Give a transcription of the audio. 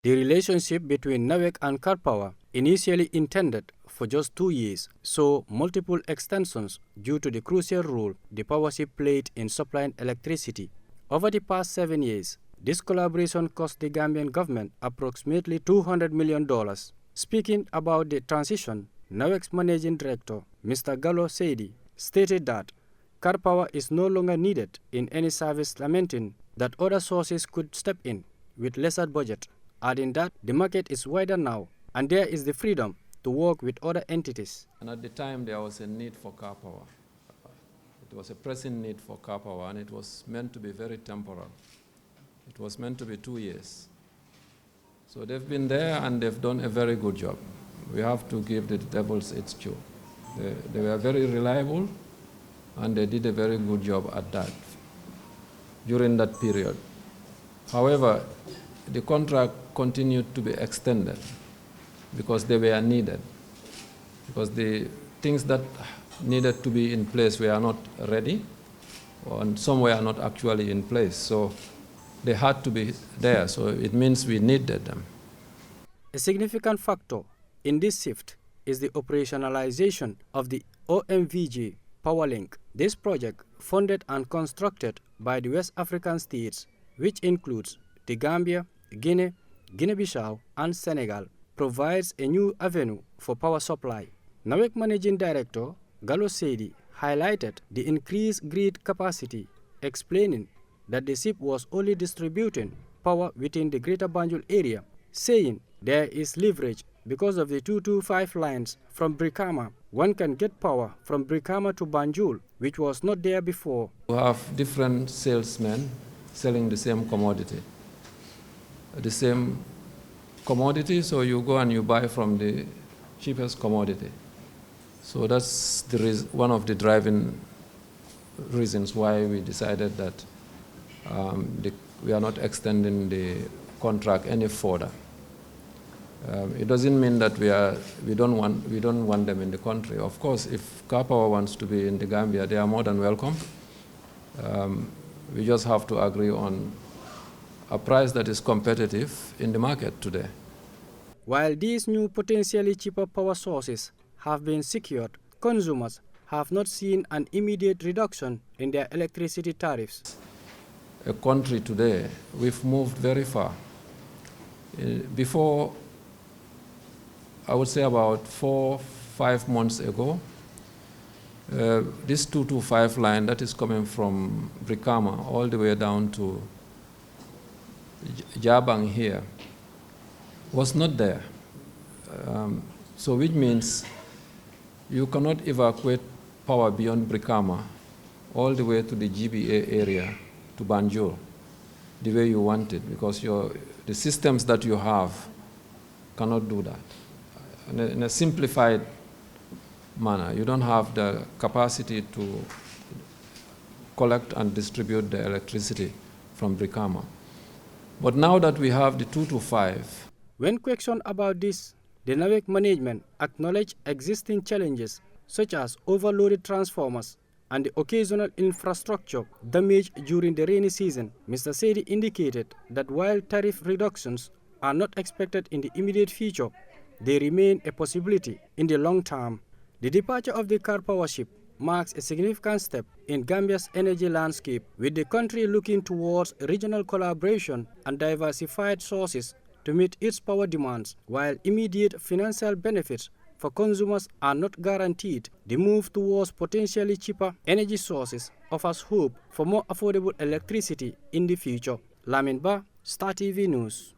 The relationship between Nawec and Karpower, initially intended for just 2 years, saw multiple extensions due to the crucial role the powership played in supplying electricity. Over the past 7 years, this collaboration cost the Gambian government approximately $200 million. Speaking about the transition, Nawec's managing director, Mr. Gallo Seidi, stated that Karpower is no longer needed in any service, lamenting that other sources could step in with lesser budget, adding that the market is wider now and there is the freedom to work with other entities. And at the time there was a need for Karpower. It was a pressing need for Karpower, and it was meant to be very temporal. It was meant to be 2 years. So they've been there and they've done a very good job. We have to give the devils its due. They were very reliable and they did a very good job at that during that period. However, the contract continued to be extended because they were needed, because the things that needed to be in place were not ready, and some were not actually in place. So they had to be there, so it means we needed them. A significant factor in this shift is the operationalization of the OMVG power link. This project, funded and constructed by the West African states, which includes the Gambia, Guinea, Guinea-Bissau, and Senegal, provides a new avenue for power supply. Nawec Managing Director Gallo Seidi highlighted the increased grid capacity, explaining that the ship was only distributing power within the Greater Banjul area, saying there is leverage because of the 225 lines from Brikama. One can get power from Brikama to Banjul, which was not there before. We have different salesmen selling the same commodity. So you go and you buy from the cheapest commodity. So that's one of the driving reasons why we decided that we are not extending the contract any further. It doesn't mean that we don't want them in the country. Of course, if Karpower wants to be in the Gambia, they are more than welcome. We just have to agree on a price that is competitive in the market today. While these new potentially cheaper power sources have been secured, consumers have not seen an immediate reduction in their electricity tariffs. A country today, we've moved very far. Before, I would say about 4-5 months ago, this 225 line that is coming from Brikama all the way down to Jabang here was not there. So which means you cannot evacuate power beyond Brikama all the way to the GBA area to Banjul the way you want it, because the systems that you have cannot do that. In a simplified manner, you don't have the capacity to collect and distribute the electricity from Brikama. But now that we have the 225. When questioned about this, the Nawec management acknowledged existing challenges such as overloaded transformers and the occasional infrastructure damage during the rainy season. Mr. Seidi indicated that while tariff reductions are not expected in the immediate future, they remain a possibility in the long term. The departure of the Karpower ship marks a significant step in Gambia's energy landscape, with the country looking towards regional collaboration and diversified sources to meet its power demands. While immediate financial benefits for consumers are not guaranteed, the move towards potentially cheaper energy sources offers hope for more affordable electricity in the future. Lamin Ba, Star TV News.